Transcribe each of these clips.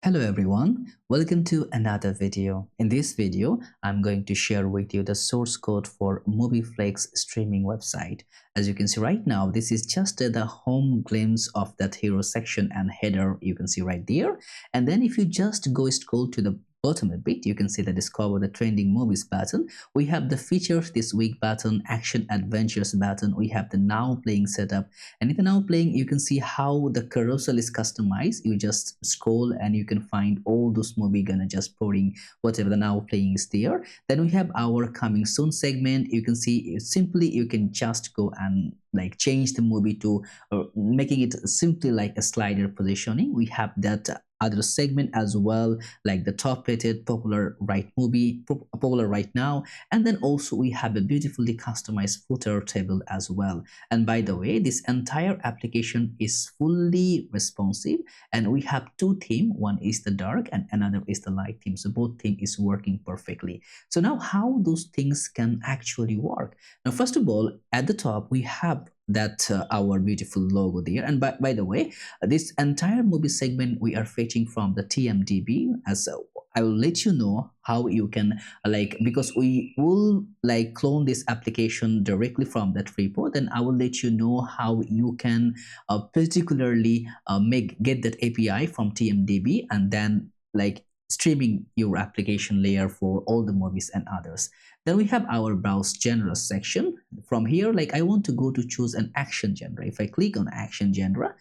Hello everyone, welcome to another video. In this video, I'm going to share with you the source code for MovieFlix streaming website. As you can see right now, this is just the home glimpse of that hero section and header you can see right there. And then if you just go scroll to the bottom a bit, you can see the discover the trending movies button. We have the features this week button, action adventures button. We have the now playing setup, and in the now playing you can see how the carousel is customized. You just scroll and you can find all those movie gonna just pouring whatever the now playing is there. Then we have our coming soon segment. You can see simply you can just go and like change the movie to making it simply like a slider positioning. We have that other segment as well, like the top rated popular popular right now. And then also we have a beautifully customized footer table as well. And by the way, this entire application is fully responsive, and we have two themes. One is the dark and another is the light theme, so both theme is working perfectly. So now how those things can actually work. Now first of all, at the top we have that our beautiful logo there. And by the way, this entire movie segment we are fetching from the TMDB. As I will let you know how you can because we will like clone this application directly from that repo. Then I will let you know how you can particularly get that API from TMDB and then like streaming your application layer for all the movies and others. Then we have our browse genre section. From here, like I want to go to choose an action genre. If I click on action genre,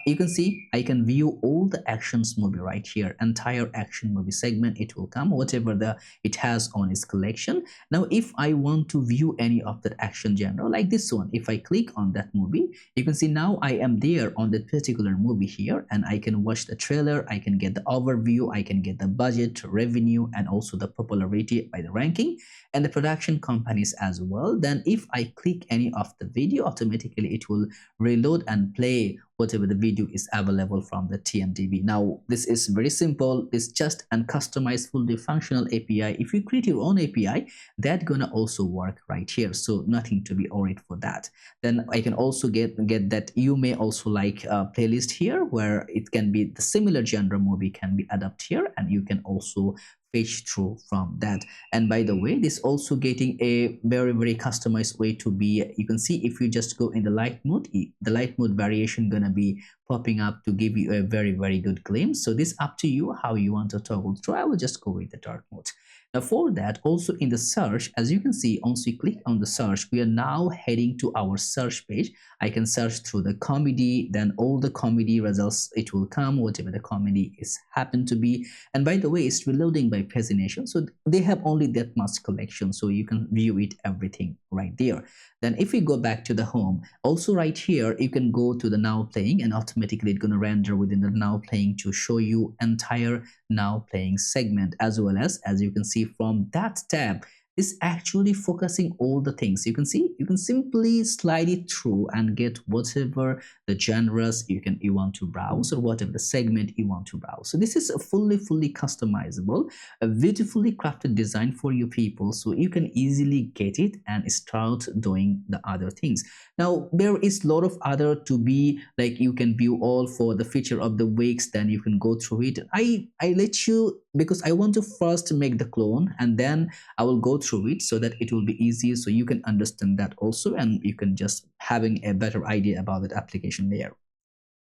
you can see I can view all the actions movie right here. Entire action movie segment, it will come whatever it has on its collection. Now if I want to view any of that action genre like this one, if I click on that movie, you can see now I am there on that particular movie here, and I can watch the trailer, I can get the overview, I can get the budget, revenue, and also the popularity by the ranking and the production companies as well. Then if I click any of the video, automatically it will reload and play whatever the video is available from the TMDB. Now this is very simple. It's just a customized fully functional API. If you create your own API, that's gonna also work right here, so nothing to be worried for that. Then I can also get that you may also like a playlist here where it can be the similar genre movie can be adapted here, and you can also fetch through from that. And by the way, this also getting a very customized way to be. You can see if you just go in the light mode, the light mode variation gonna be popping up to give you a very good glimpse. So this up to you how you want to toggle through. I will just go with the dark mode. Now for that, also in the search, as you can see, once we click on the search, we are now heading to our search page. I can search through the comedy, then all the comedy results, it will come, whatever the comedy is happen to be. And by the way, it's reloading by pagination, so they have only that much collection, so you can view it everything right there. Then if we go back to the home, also right here, you can go to the now playing, and automatically it's going to render within the now playing to show you entire now playing segment, as well as you can see from that tab is actually focusing all the things. You can see you can simply slide it through and get whatever the genres you want to browse, or whatever the segment you want to browse. So this is a fully customizable, a beautifully crafted design for you people, so you can easily get it and start doing the other things. Now there is a lot of other to be like, you can view all for the feature of the weeks, then you can go through it. I let you because I want to first make the clone, and then I will go through it so that it will be easy, so you can understand that also, and you can just having a better idea about that application layer.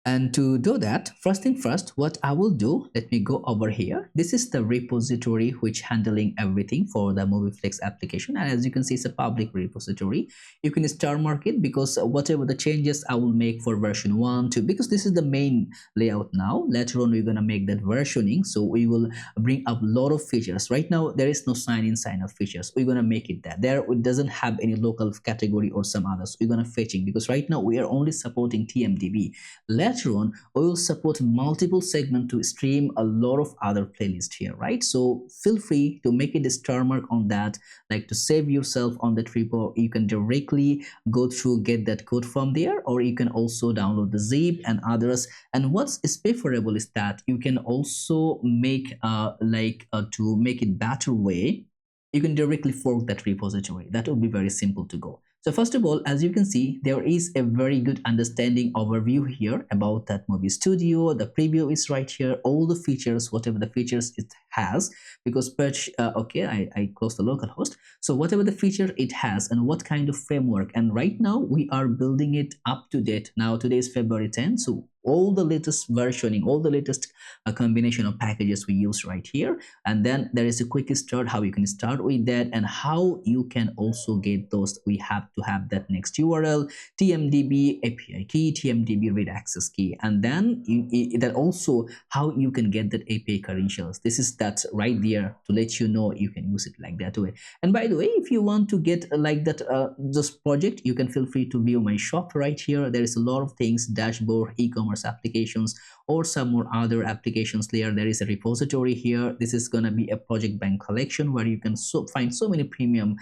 And to do that, first thing first, what I will do, let me go over here. This is the repository which handling everything for the MovieFlix application. And as you can see, it's a public repository. You can star mark it because whatever the changes I will make for version 1, 2, because this is the main layout now. Later on, we're going to make that versioning. So we will bring up a lot of features. Right now, there is no sign-in, sign-up features. We're going to make it that. There, it doesn't have any local category or some others. We're going to fetching because right now we are only supporting TMDB. Later on, we will support multiple segments to stream a lot of other playlists here, right? So feel free to make it a star mark on that, like to save yourself on that repo. You can directly go through, get that code from there, or you can also download the zip and others. And what's preferable is that you can also make to make it better way, you can directly fork that repository. That would be very simple to go. So first of all, as you can see, there is a very good understanding overview here about that movie studio. The preview is right here, all the features, whatever the features it has, because okay, I closed the localhost. So whatever the feature it has and what kind of framework, and right now we are building it up to date. Now today is February 10th, so all the latest versioning, all the latest combination of packages we use right here. And then there is a quick start, how you can start with that and how you can also get those. We have to have that next URL, TMDB API key, TMDB read access key, and then that also how you can get that API credentials. This is that right there to let you know you can use it like that way. And by the way, if you want to get like that this project, you can feel free to view my shop right here. There is a lot of things, dashboard, e-commerce applications, or some more other applications there. There is a repository here. This is going to be a project bank collection where you can find so many premium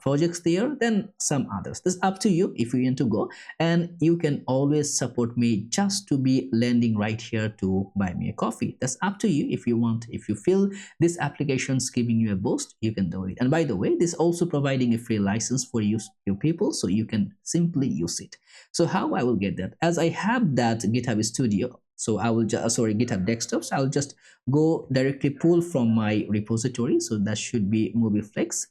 projects there, then some others. This is up to you if you want to go, and you can always support me just to be landing right here to buy me a coffee. That's up to you if you want. If you feel this application is giving you a boost, you can do it. And by the way, this is also providing a free license for you people, so you can simply use it. So how I will get that? As I have that GitHub Studio, so I will just GitHub desktops, I'll just go directly pull from my repository. So that should be MovieFlix.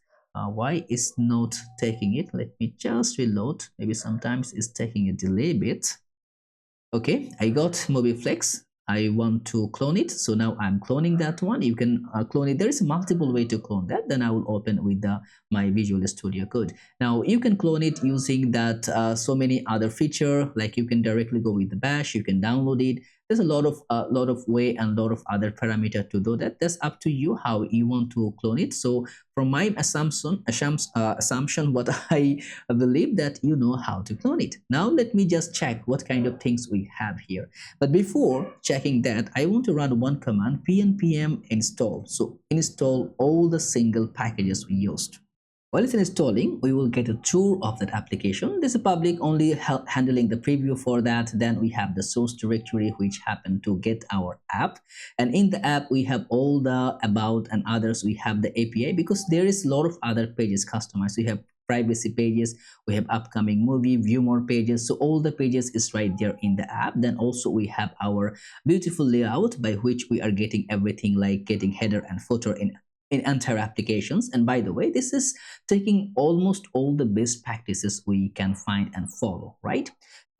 Why is not taking it? Let me just reload. Maybe sometimes it's taking a delay bit. Okay, I got MovieFlix. I want to clone it, so now I'm cloning that one. You can clone it. There is multiple way to clone that. Then I will open with my Visual Studio Code. Now you can clone it using that so many other feature, like you can directly go with the bash. You can download it. There's a lot of way and a lot of other parameter to do that. That's up to you how you want to clone it. So from my assumption, what I believe that you know how to clone it. Now let me just check what kind of things we have here. But before checking that, I want to run one command, npm install. So install all the single packages we used. While it's installing, we will get a tour of that application. This is public, only handling the preview for that. Then we have the source directory, which happen to get our app. And in the app, we have all the about and others. We have the API because there is a lot of other pages customized. We have privacy pages, we have upcoming movie, view more pages. So all the pages is right there in the app. Then also we have our beautiful layout by which we are getting everything like getting header and footer in entire applications. And by the way, this is taking almost all the best practices we can find and follow, right?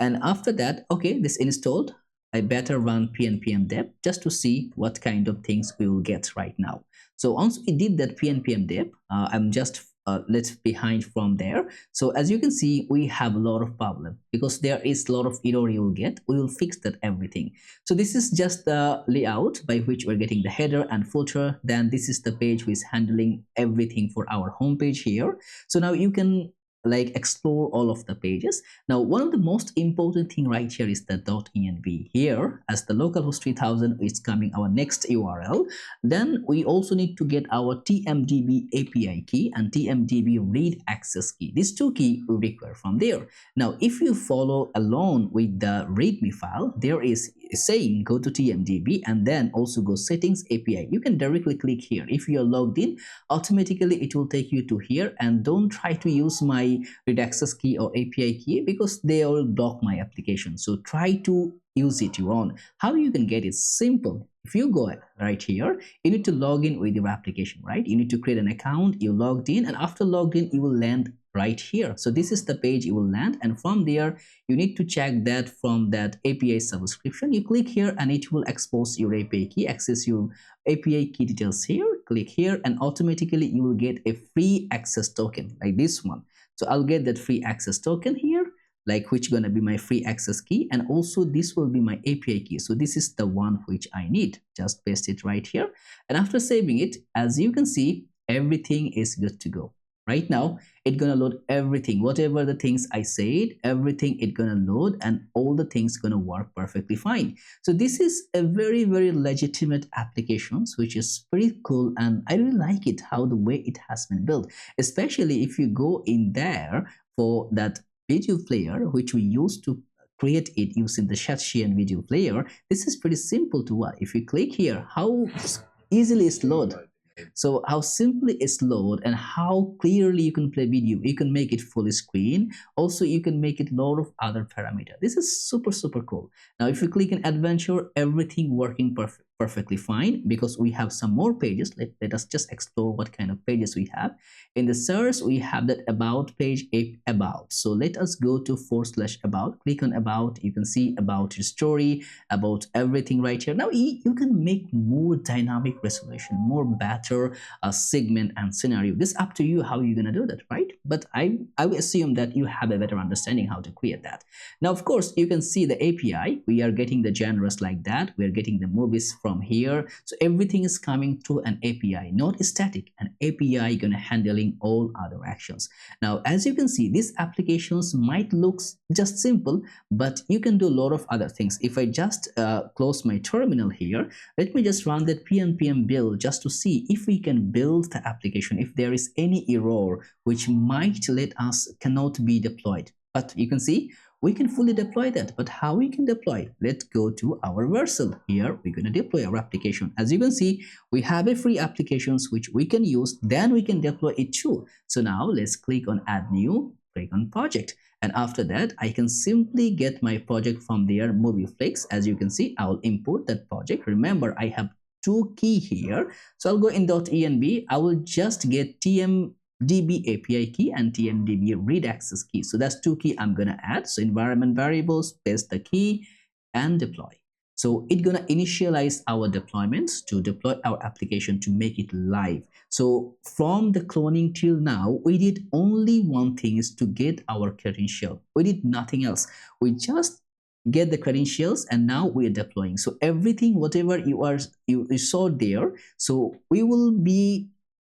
And after that, okay, this installed, I better run pnpm dep just to see what kind of things we will get right now. So once we did that pnpm dep, I'm just let's behind from there. So as you can see, we have a lot of problem because there is a lot of error you will get. We will fix that everything. So this is just the layout by which we're getting the header and footer. Then this is the page which is handling everything for our homepage here. So now you can like explore all of the pages. Now one of the most important thing right here is the .env. Here as the localhost 3000 is coming our next URL. Then we also need to get our TMDB API key and TMDB read access key. These two key we require from there. Now if you follow along with the readme file, there is saying go to TMDB and then also go settings API. You can directly click here. If you are logged in, automatically it will take you to here, and don't try to use my read access key or API key because they all block my application. So try to use it your own. How you can get it? Simple. If you go right here, you need to log in with your application, right? You need to create an account, you logged in, and after logged in, you will land right here. So this is the page you will land, and from there you need to check that from that API subscription. You click here and it will expose your API key, access your API key details here, click here, and automatically you will get a free access token like this one. So I'll get that free access token here, like which gonna be my free access key, and also this will be my API key. So this is the one which I need. Just paste it right here, and after saving it, as you can see, everything is good to go. Right now it's gonna load everything, whatever the things I said, everything it gonna load, and all the things gonna work perfectly fine. So this is a very legitimate applications which is pretty cool, and I really like it how the way it has been built, especially if you go in there for that video player which we used to create it using the Shatshian video player. This is pretty simple to what if you click here, how easily it's load. So how simply it's load and how clearly you can play video. You can make it full screen. Also, you can make it lot of other parameter. This is super cool. Now, if you click in adventure, everything working perfectly fine because we have some more pages. Let us just explore what kind of pages we have. In the search, we have that about page, about. So let us go to /about. Click on about. You can see about your story, about everything right here. Now you can make more dynamic resolution, more better segment and scenario. This up to you how you're gonna do that, right? But I will assume that you have a better understanding how to create that. Now, of course, you can see the API. We are getting the genres like that. We are getting the movies from here. So everything is coming through an API, not static. An API gonna handling all other actions. Now, as you can see, these applications might look just simple, but you can do a lot of other things. If I just close my terminal here, let me just run that pnpm build just to see if we can build the application, if there is any error which might let us cannot be deployed. But you can see we can fully deploy that. But how we can deploy? Let's go to our Vercel. Here we're going to deploy our application. As you can see, we have a free applications which we can use, then we can deploy it too. So now let's click on add new, click on project, and after that I can simply get my project from there, MovieFlix. As you can see, I'll import that project. Remember, I have two key here, so I'll go in .env. I will just get TMDB API key and TMDB read access key. So that's two key I'm gonna add. So environment variables, paste the key and deploy. So it's gonna initialize our deployments to deploy our application to make it live. So from the cloning till now, we did only one thing, is to get our credential. We did nothing else. We just get the credentials and now we are deploying. So everything, whatever you saw there, so we will be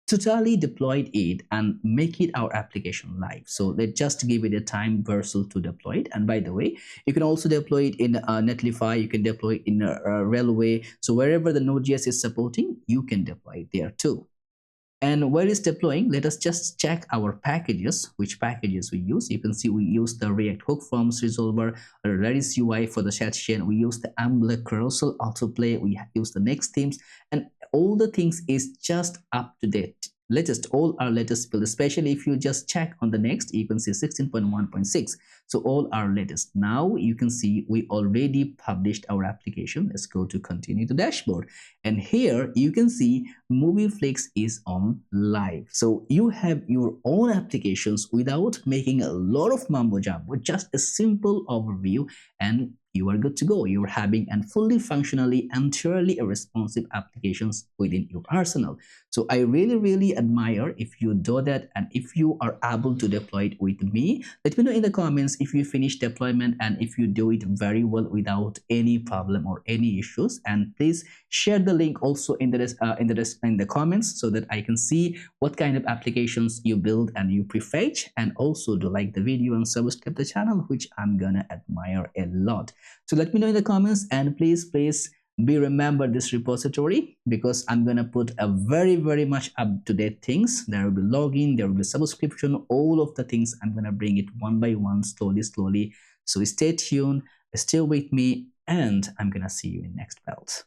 totally deployed it and make it our application live. So let's just give it a time Vercel to deploy it. And by the way, you can also deploy it in Netlify, you can deploy it in Railway. So wherever the Node.js is supporting, you can deploy it there too. And where is deploying? Let us just check our packages, which packages we use. You can see we use the React Hook Forms Resolver, Redis UI for the chat chain. We use the Hero Carousel autoplay. We use the Next themes, and all the things is just up to date. Latest, all our latest build, especially if you just check on the Next, you can see 16.1.6. So all our latest. Now you can see we already published our application. Let's go to continue the dashboard. And here you can see MovieFlix is on live. So you have your own applications without making a lot of mumbo jumbo, just a simple overview, and you are good to go. You're having and fully functionally entirely responsive applications within your arsenal. So I really admire if you do that, and if you are able to deploy it with me. Let me know in the comments if you finish deployment and if you do it very well without any problem or any issues. And please share the link also in the comments so that I can see what kind of applications you build and you prefetch. And also do like the video and subscribe the channel, which I'm gonna admire a lot. So let me know in the comments, and please be remember this repository, because I'm gonna put a very much up-to-date things. There will be login, there will be subscription, all of the things. I'm gonna bring it one by one, slowly. So stay tuned, stay with me, and I'm gonna see you in next build.